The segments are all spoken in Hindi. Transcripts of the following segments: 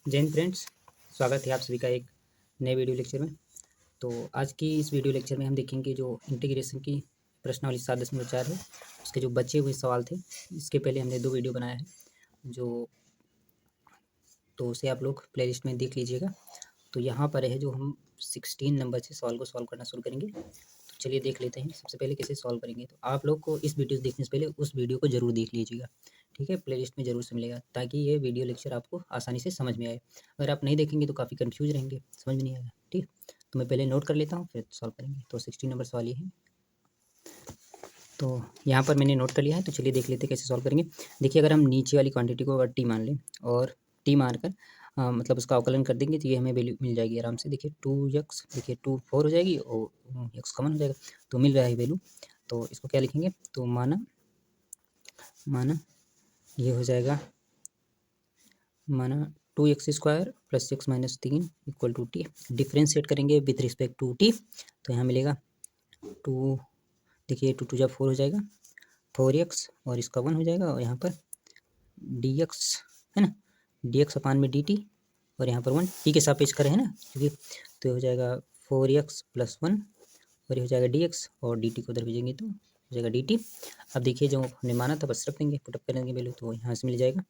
जय हिंद फ्रेंड्स, स्वागत है आप सभी का एक नए वीडियो लेक्चर में। तो आज की इस वीडियो लेक्चर में हम देखेंगे जो इंटीग्रेशन की प्रश्नावली 7.4 है, उसके जो बचे हुए सवाल थे। इसके पहले हमने 2 वीडियो बनाया है तो उसे आप लोग प्लेलिस्ट में देख लीजिएगा। तो यहाँ पर है जो हम 16 नंबर से सवाल को सॉल्व करना शुरू करेंगे। तो चलिए देख लेते हैं सबसे पहले कैसे सॉल्व करेंगे। तो आप लोग को इस वीडियो देखने से पहले उस वीडियो को ज़रूर देख लीजिएगा, ठीक है। प्लेलिस्ट में ज़रूर से मिलेगा ताकि ये वीडियो लेक्चर आपको आसानी से समझ में आए। अगर आप नहीं देखेंगे तो काफ़ी कन्फ्यूज रहेंगे, समझ में नहीं आएगा, ठीक। तो मैं पहले नोट कर लेता हूँ फिर सॉल्व करेंगे। तो 16 नंबर सवाल ये है। तो यहाँ पर मैंने नोट कर लिया है, तो चलिए देख लेते हैं कैसे सॉल्व करेंगे। देखिए, अगर हम नीचे वाली क्वांटिटी को अगर टी मान लें और टी मानकर मतलब उसका अवकलन कर देंगे तो ये हमें वैल्यू मिल जाएगी आराम से। देखिए 2x, देखिए 2 4 हो जाएगी और x कॉमन हो जाएगा, तो मिल रहा है वैल्यू। तो इसको क्या लिखेंगे, तो माना ये हो जाएगा, माना 2x² plus x minus 3 equal to T. Differentiate करेंगे विथ रिस्पेक्ट टू टी, तो यहाँ मिलेगा 2, देखिए 2 2 जा 4 हो जाएगा, 4x और इसका 1 हो जाएगा, और यहाँ पर dx है ना, dx अपान में dt, और यहाँ पर 1 t के सापेक्ष करें है ना, क्योंकि तो ये हो जाएगा 4x प्लस 1, और ये हो जाएगा dx, और dt को उधर भेजेंगे तो हो जाएगा dt। अब देखिए जो हमने माना था बस रख देंगे, पुटअप करेंगे वैल्यू, तो यहाँ से मिल जाएगा,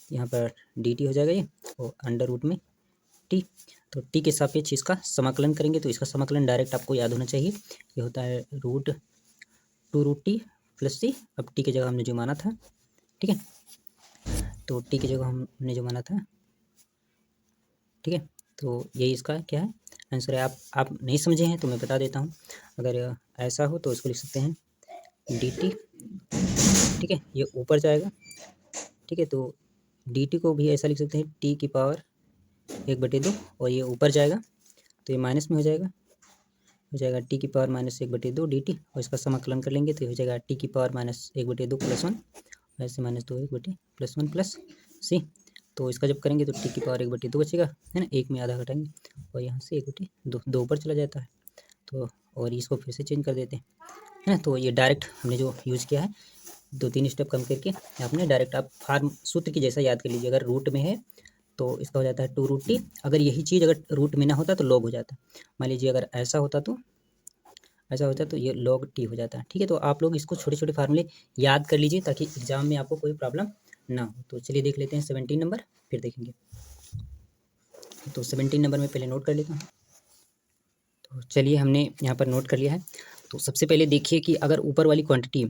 यहाँ पर dt हो जाएगा ये, और अंडर रूट में t। तो t के सापेक्ष इसका समाकलन करेंगे, तो इसका समाकलन डायरेक्ट आपको याद होना चाहिए, ये होता है √2√t प्लस c। अब t की जगह हमने जो माना था, ठीक है, तो t की जगह हमने जो माना था, ठीक है, तो यही इसका क्या है, आंसर है। आप नहीं समझे हैं तो मैं बता देता हूँ। अगर ऐसा हो तो इसको लिख सकते हैं dt, ठीक है, ये ऊपर जाएगा, ठीक है, तो dt को भी ऐसा लिख सकते हैं t की पावर 1/2, और ये ऊपर जाएगा तो ये माइनस में हो जाएगा t की पावर माइनस 1/2 dt, और इसका समाकलन कर लेंगे तो ये हो जाएगा t की पावर माइनस 1/2 प्लस 1, ऐसे माइनस 2 प्लस 1 प्लस c। तो इसका जब करेंगे तो t की पावर 1/2 बचेगा, है ना, एक में आधा घटाएंगे और यहाँ से 1/2 2 ऊपर चला जाता है, तो और इसको फिर से चेंज कर देते हैं, है ना। तो ये डायरेक्ट हमने जो यूज़ किया है, 2-3 स्टेप कम करके आपने डायरेक्ट आप फार्म सूत्र की जैसा याद कर लीजिए। अगर रूट में है तो इसका हो जाता है 2√t, अगर यही चीज़ अगर रूट में ना होता तो लॉग हो जाता। मान लीजिए अगर ऐसा होता तो ये log t हो जाता है, ठीक है। तो आप लोग इसको छोटे छोटे फार्मूले याद कर लीजिए ताकि एग्जाम में आपको कोई प्रॉब्लम ना हो। तो चलिए देख लेते हैं 17 नंबर, फिर देखेंगे। तो 17 नंबर में पहले नोट कर लेता हूँ। तो चलिए हमने यहाँ पर नोट कर लिया है। तो सबसे पहले देखिए कि अगर ऊपर वाली क्वांटिटी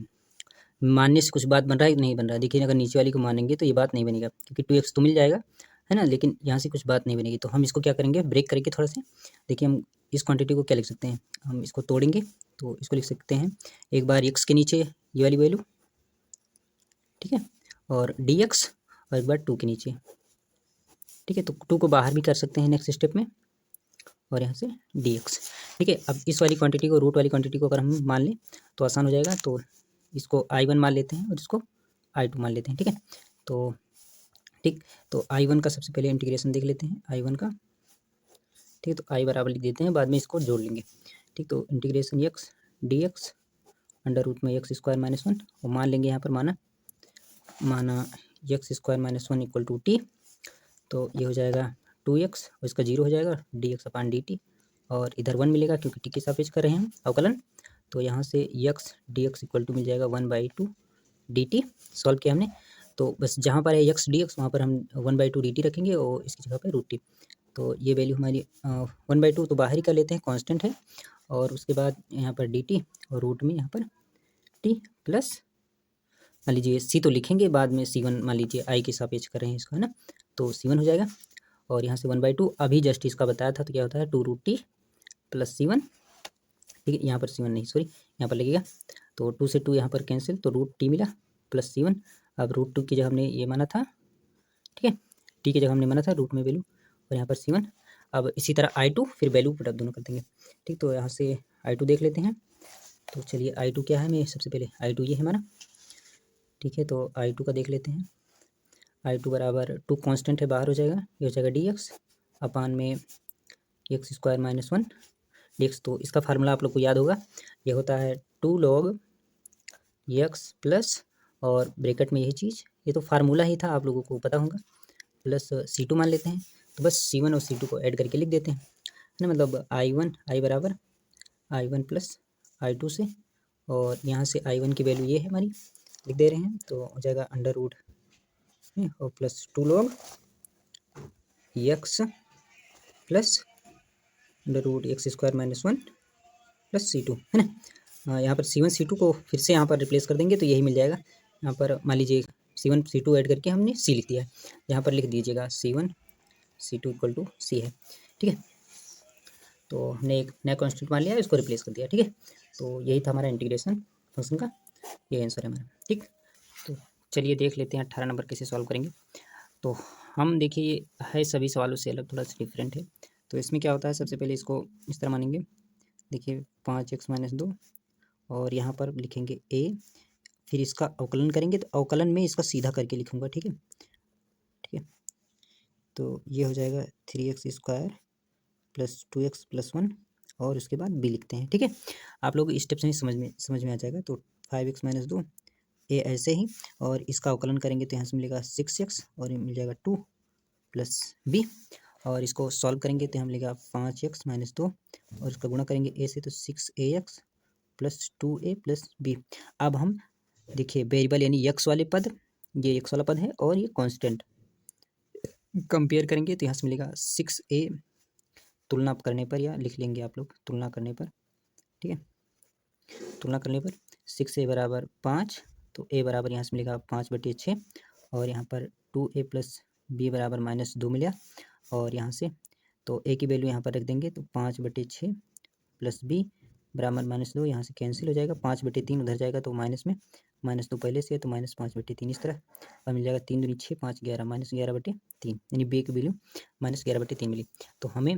मानने से कुछ बात बन रहा है कि नहीं बन रहा है। देखिए अगर नीचे वाली को मानेंगे तो ये बात नहीं बनेगा, क्योंकि 2x तो मिल जाएगा, है ना, लेकिन यहाँ से कुछ बात नहीं बनेगी। तो हम इसको क्या करेंगे, ब्रेक करेंगे थोड़ा सा। देखिए हम इस क्वांटिटी को क्या लिख सकते हैं, हम इसको तोड़ेंगे तो इसको लिख सकते हैं एक बार x के नीचे ये वाली वैल्यू, ठीक है, और dx, और एक बार 2 के नीचे, ठीक है। तो 2 को बाहर भी कर सकते हैं नेक्स्ट स्टेप में, और यहाँ से dx, ठीक है। अब इस वाली क्वांटिटी को, रूट वाली क्वांटिटी को अगर हम मान लें तो आसान हो जाएगा। तो इसको I1 मान लेते हैं और इसको I2 मान लेते हैं, ठीक है। तो ठीक, तो I1 का सबसे पहले इंटीग्रेशन देख लेते हैं, I1 का, ठीक है। तो I बराबर लिख देते हैं, बाद में इसको जोड़ लेंगे, ठीक। तो integration x dx under root में x² माइनस 1, और मान लेंगे यहाँ पर माना x² minus 1 equal to T. तो ये हो जाएगा 2x, और इसका 0 हो जाएगा, dx अपान dt, और इधर 1 मिलेगा क्योंकि टी के सापेक्ष कर रहे हैं हम अवकलन। तो यहाँ से x dx इक्वल टू मिल जाएगा 1/2 dt। सॉल्व किया हमने, तो बस जहाँ पर है x dx वहाँ पर हम 1/2 dt रखेंगे, और इसकी जगह पर √t। तो ये वैल्यू हमारी 1/2 तो बाहर ही कर लेते हैं, कांस्टेंट है, और उसके बाद यहाँ पर dt, और रूट में यहाँ पर t प्लस, मान लीजिए c तो लिखेंगे बाद में, c1 मान लीजिए i के सापेक्ष कर रहे हैं इसका, है ना, तो c1 हो जाएगा, और यहाँ से 1/2 अभी जस्ट इसका बताया था तो क्या होता है 2√t प्लस c1, ठीक है। यहाँ पर c1 नहीं, सॉरी, यहाँ पर लगेगा, तो 2 से 2 यहाँ पर कैंसिल, तो √t मिला प्लस c1। अब √2 की जगह हमने ये माना था, ठीक है, t की जगह हमने माना था रूट में वैल्यू, और यहाँ पर c1। अब इसी तरह I2 फिर वैल्यू पुटअप दोनों कर देंगे, ठीक। तो यहाँ से I2 देख लेते हैं। तो चलिए I2 क्या है, मैं सबसे पहले I2 ये है हमारा, ठीक है। तो I2 का देख लेते हैं, I2 बराबर 2 कांस्टेंट है, बाहर हो जाएगा, ये हो जाएगा dx अपान में x² माइनस 1 dx। तो इसका फार्मूला आप लोग को याद होगा, ये होता है 2 log x प्लस, और ब्रैकेट में यही चीज़, ये तो फार्मूला ही था, आप लोगों को पता होगा, प्लस C2 मान लेते हैं। तो बस C1 और C2 को ऐड करके लिख देते हैं, है ना। मतलब I बराबर I1 प्लस I2 से, और यहाँ से I1 की वैल्यू ये है हमारी, लिख दे रहे हैं। तो हो जाएगा अंडर रूट और plus 2 log x plus under root x² minus 1 प्लस C2, है ना। यहाँ पर C1 C2 को फिर से यहाँ पर रिप्लेस कर देंगे तो यही मिल जाएगा। यहाँ पर मान लीजिए C1 C2 ऐड करके हमने C लिख दिया है, यहाँ पर लिख दीजिएगा C1 C2 equal to C है, ठीक है। तो हमने एक नया कॉन्स्टेंट मान लिया है, इसको रिप्लेस कर दिया, ठीक है। तो यही था हमारा इंटीग्रेशन फंक्शन का, ये आंसर है हमारा, ठीक। तो चलिए देख लेते हैं 18 नंबर कैसे सॉल्व करेंगे। तो हम देखिए ये है सभी सवालों से अलग, थोड़ा सा डिफरेंट है। तो इसमें क्या होता है, सबसे पहले इसको इस तरह मानेंगे, देखिए 5x माइनस 2, और यहाँ पर लिखेंगे a, फिर इसका अवकलन करेंगे तो अवकलन में इसका सीधा करके लिखूँगा, ठीक है, ठीक है। तो ये हो जाएगा 3x² प्लस 2x प्लस 1, और उसके बाद b लिखते हैं, ठीक है। आप लोग स्टेप से ही समझ में आ जाएगा। तो 5x माइनस 2 ए ऐसे ही, और इसका अवकलन करेंगे तो यहाँ से मिलेगा 6x, और ये मिल जाएगा 2 प्लस b, और इसको सॉल्व करेंगे तो यहाँ मिलेगा 5x माइनस 2, और इसका गुणा करेंगे a से तो 6ax plus 2a plus b। अब हम देखिए वेरिएबल यानी x वाले पद, ये x वाला पद है और ये कांस्टेंट, कंपेयर करेंगे तो यहाँ से मिलेगा 6a, तुलना करने पर, या लिख लेंगे आप लोग तुलना करने पर, ठीक है। तुलना करने पर 6a बराबर 5, तो a बराबर यहाँ से मिलेगा 5/6, और यहाँ पर 2a प्लस b बराबर -2 मिला, और यहाँ से तो a की वैल्यू यहाँ पर रख देंगे तो 5/6 प्लस b बराबर -2, यहाँ से कैंसिल हो जाएगा, 5/3 उधर जाएगा तो माइनस में, -2 पहले से है तो -5/3 इस तरह, और मिल जाएगा 3 दूनी 6 5 11 -11/3, यानी b की वैल्यू -11/3 मिली। तो हमें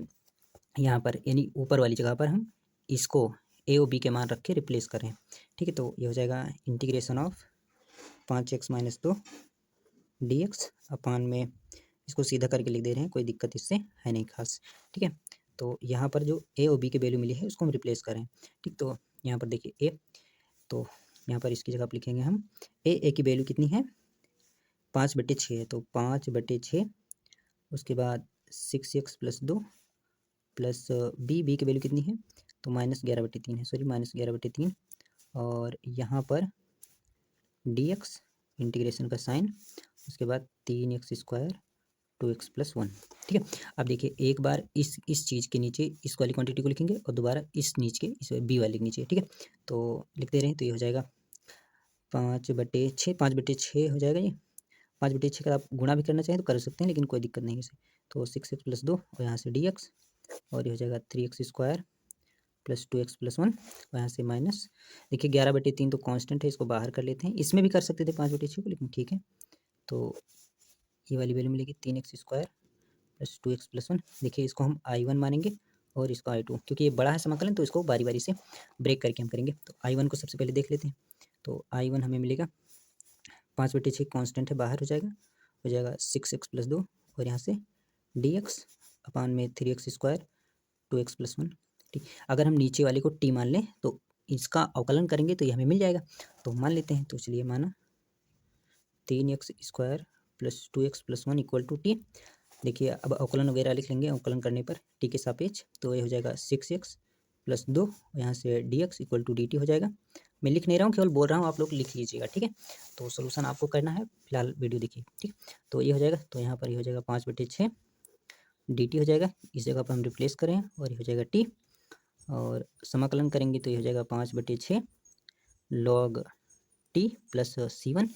यहाँ पर यानी ऊपर वाली जगह पर हम इसको a और b के मान रख के रिप्लेस करें, ठीक है। तो ये हो जाएगा integration of 5x minus 2 dx अपान में, इसको सीधा करके लिख दे रहे हैं, कोई दिक्कत इससे है नहीं खास, ठीक है। तो यहाँ पर जो a और b की वैल्यू मिली है उसको हम रिप्लेस करें, ठीक। तो यहाँ पर देखिए a, तो यहाँ पर इसकी जगह पर लिखेंगे हम a की वैल्यू कितनी है, 5/6 है, तो 5/6, उसके बाद 6x प्लस 2 प्लस b की वैल्यू कितनी है, तो -11/3 है, सॉरी -11/3, और यहाँ पर dx इंटीग्रेशन का साइन, उसके बाद 3x² 2x प्लस 1, ठीक है। अब देखिए एक बार इस चीज़ के नीचे इस वाली क्वांटिटी को लिखेंगे, और दोबारा इस नीचे के इस b वाले के नीचे, ठीक है। तो लिख दे रहे हैं, तो ये हो जाएगा 5/6 हो जाएगा, ये 5/6 का आप गुणा भी करना चाहें तो कर सकते हैं, लेकिन कोई दिक्कत नहीं है इसे। तो 6x प्लस 2, और यहाँ से dx, और ये हो जाएगा 3x² प्लस 2x प्लस 1, और यहाँ से माइनस, देखिए 11/3 तो कांस्टेंट है, इसको बाहर कर लेते हैं, इसमें भी कर सकते थे 5/6 को, लेकिन ठीक है। तो ये वाली वैल्यू मिलेगी 3x² प्लस 2x प्लस 1, देखिए इसको हम I1 मानेंगे और इसको I2, क्योंकि ये बड़ा है समाकलन तो इसको बारी बारी से ब्रेक करके हम करेंगे। तो I1 को सबसे पहले देख लेते हैं। तो I1 हमें मिलेगा 5/6 कांस्टेंट है, बाहर हो जाएगा 6x प्लस 2, और यहाँ से dx अपान में 3x² 2x प्लस 1, ठीक। अगर हम नीचे वाले को t मान लें तो इसका अवकलन करेंगे तो ये हमें मिल जाएगा, तो मान लेते हैं। तो चलिए माना 3x² plus 2x plus 1 equal to t। देखिए अब अवकलन वगैरह लिख लेंगे, अवकलन करने पर t के सापेक्ष, तो ये हो जाएगा 6x प्लस 2, यहाँ से dx इक्वल टू dt हो जाएगा। मैं लिख नहीं रहा हूँ, केवल बोल रहा हूँ, आप लोग लिख लीजिएगा, ठीक है। तो सोल्यूशन आपको करना है, फिलहाल वीडियो देखिए, ठीक। तो ये हो जाएगा, तो यहाँ पर ये हो जाएगा 5/6 dt हो जाएगा, इस जगह पर हम रिप्लेस करें, और ये हो जाएगा t, और समाकलन करेंगे तो ये हो जाएगा 5/6 log t प्लस C1,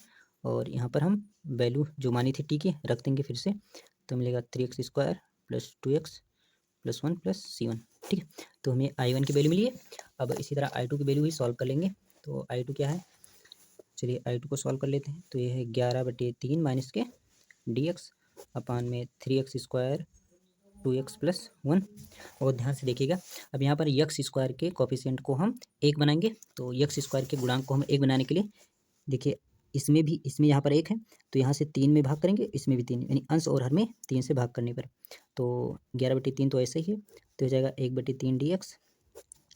और यहाँ पर हम वैल्यू जो मानी थी t की रख देंगे फिर से, तो मिलेगा 3x² plus 2x plus 1 plus C1, ठीक है। तो हमें I1 की वैल्यू मिली है। अब इसी तरह I2 की वैल्यू भी सॉल्व कर लेंगे। तो I2 क्या है, चलिए I2 को सॉल्व कर लेते हैं। तो ये है 11/3 माइनस के dx अपान में 3x² 2x प्लस 1, और ध्यान से देखिएगा, अब यहाँ पर x² के कोफिशिएंट को हम 1 बनाएंगे, तो x² के गुणांक को हम 1 बनाने के लिए, देखिए इसमें यहाँ पर 1 है, तो यहाँ से 3 में भाग करेंगे, इसमें भी 3, यानी अंश और हर में 3 से भाग करने पर, तो 11/3 तो ऐसे ही है, तो हो जाएगा 1/3 dx,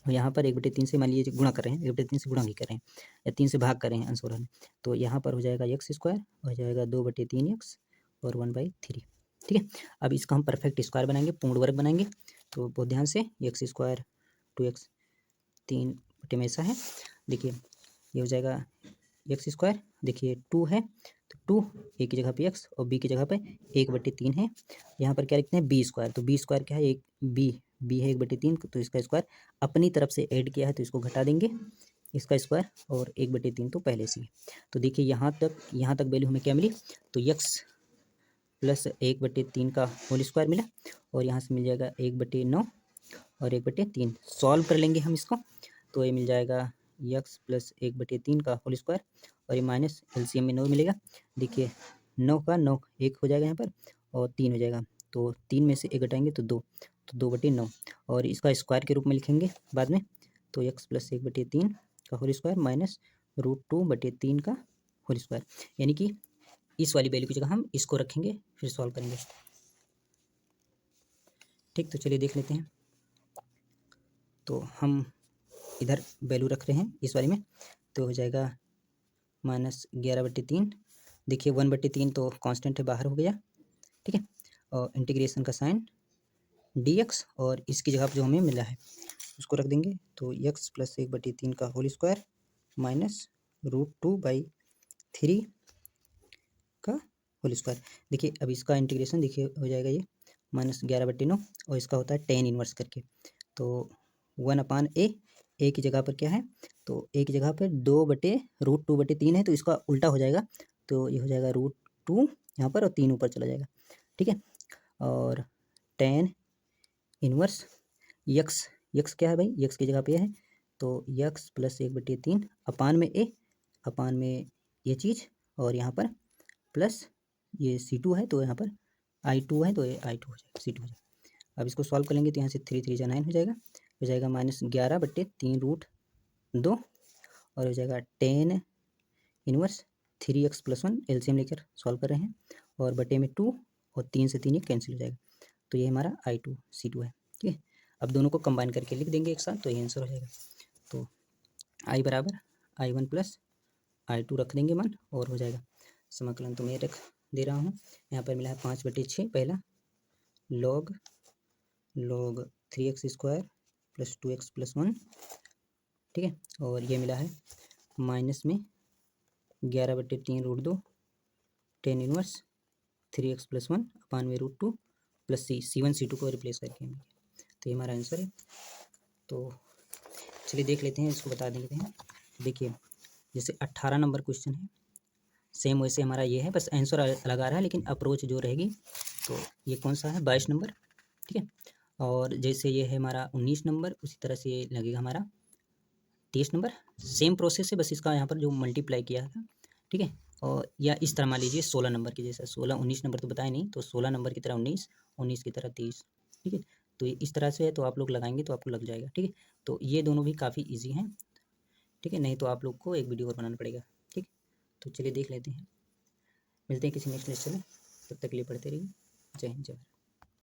और यहाँ पर 1/3 से मान लीजिए गुणा कर रहे हैं, 1/3 से गुणा भी कर रहे हैं, या 3 से भाग कर रहे हैं अंश और हर में, तो यहाँ पर हो जाएगा x², हो जाएगा 2/3x और 1/3, ठीक है। अब इसका हम परफेक्ट स्क्वायर बनाएंगे, पूर्ण वर्ग बनाएंगे। तो बहुत ध्यान से, एक्स स्क्वायर 2x 3 बटे में ऐसा है, देखिए ये हो जाएगा एक्स स्क्वायर, देखिए 2 है तो 2 ए की जगह पे x और b की जगह पे 1/3 है। यहाँ पर क्या लिखते हैं बी स्क्वायर, तो बी स्क्वायर क्या है, एक बी है 1/3, तो इसका स्क्वायर अपनी तरफ से ऐड किया है तो इसको घटा देंगे, इसका स्क्वायर, और 1/3 तो पहले से ही। तो देखिए यहाँ तक वैल्यू हमें क्या मिली, तो x प्लस 1/3 का होल स्क्वायर मिला, और यहाँ से मिल जाएगा 1/9 और 1/3। सॉल्व कर लेंगे हम इसको, तो ये मिल जाएगा x प्लस 1/3 का होल स्क्वायर, और ये माइनस एलसीएम में 9 मिलेगा। देखिए 9 का 9 1 हो जाएगा यहाँ पर, और 3 हो जाएगा, तो 3 में से 1 घटाएंगे तो 2, तो 2/9, और इसका स्क्वायर के रूप में लिखेंगे बाद में, तो x प्लस 1/3 का होल स्क्वायर माइनस √2/3 का होल स्क्वायर, यानी कि इस वाली वैल्यू की जगह हम इसको रखेंगे, फिर सॉल्व करेंगे। ठीक, तो चलिए देख लेते हैं। तो हम इधर वैल्यू रख रहे हैं इस वाली में, तो हो जाएगा -11/3, देखिए 1/3 तो कांस्टेंट है, बाहर हो गया, ठीक है। और इंटीग्रेशन का साइन dx, और इसकी जगह पर जो हमें मिला है उसको रख देंगे, तो x प्लस 1/3 का होल स्क्वायर माइनस √2/3 का होल स्क्वायर। देखिए अब इसका इंटीग्रेशन देखिए हो जाएगा ये -11/9, और इसका होता है tan इनवर्स करके, तो 1/a, ए की जगह पर क्या है, तो ए की जगह पर 2/√2/3 है, तो इसका उल्टा हो जाएगा, तो ये हो जाएगा √2 यहाँ पर, और 3 ऊपर चला जाएगा, ठीक है। और tan इनवर्स x क्या है भाई, x की जगह पे है, तो x प्लस 1/3 अपान में a, अपान में ये चीज़, और यहाँ पर प्लस ये C2 है, तो यहाँ पर I2 है, तो ये I2 हो जाएगा, C2 हो जाएगा। अब इसको सॉल्व कर लेंगे, तो यहाँ से 3 3 जा 9 हो जाएगा -11/3√2, और हो जाएगा tan इनवर्स 3x + 1, एलसीएम लेकर सॉल्व कर रहे हैं, और बटे में 2, और 3 से 3 ये कैंसिल हो जाएगा, तो ये हमारा I2 C2 है, ठीक है। अब दोनों को कंबाइन करके लिख देंगे एक साथ, तो ये आंसर हो जाएगा। तो I बराबर I1 प्लस I2 रख देंगे मान, और हो जाएगा समाकलन, तो मैं रख दे रहा हूँ, यहाँ पर मिला है 5/6 पहला, log 3x square plus 2x + 1, ठीक है। और ये मिला है माइनस में 11/3√2 tan इनवर्स 3x + 1 अपान में √2 प्लस C1 C2 को रिप्लेस करके हमें, तो ये हमारा आंसर है। तो चलिए देख लेते हैं, इसको बता देते हैं। देखिए जैसे 18 नंबर क्वेश्चन है, सेम वैसे हमारा ये है, बस आंसर अलग आ रहा है, लेकिन अप्रोच जो रहेगी, तो ये कौन सा है 22 नंबर, ठीक है। और जैसे ये है हमारा 19 नंबर, उसी तरह से ये लगेगा हमारा 30 नंबर, सेम प्रोसेस है, बस इसका यहाँ पर जो मल्टीप्लाई किया था, ठीक है। और या इस तरह मान लीजिए 16 नंबर की, जैसा 16 19 नंबर तो बताया नहीं, तो 16 नंबर की तरह 19, 19 की तरह 30, ठीक है। तो ये इस तरह से है, तो आप लोग लगाएंगे तो आपको लग जाएगा, ठीक है। तो ये दोनों भी काफ़ी ईजी हैं, ठीक है, नहीं तो आप लोग को एक वीडियो और बनाना पड़ेगा, ठीक। तो चलिए देख लेते हैं, मिलते हैं किसी नेक्स्ट लेक्चर में, तब तक के लिए पढ़ते रहिए। जय हिंद, जय भारत।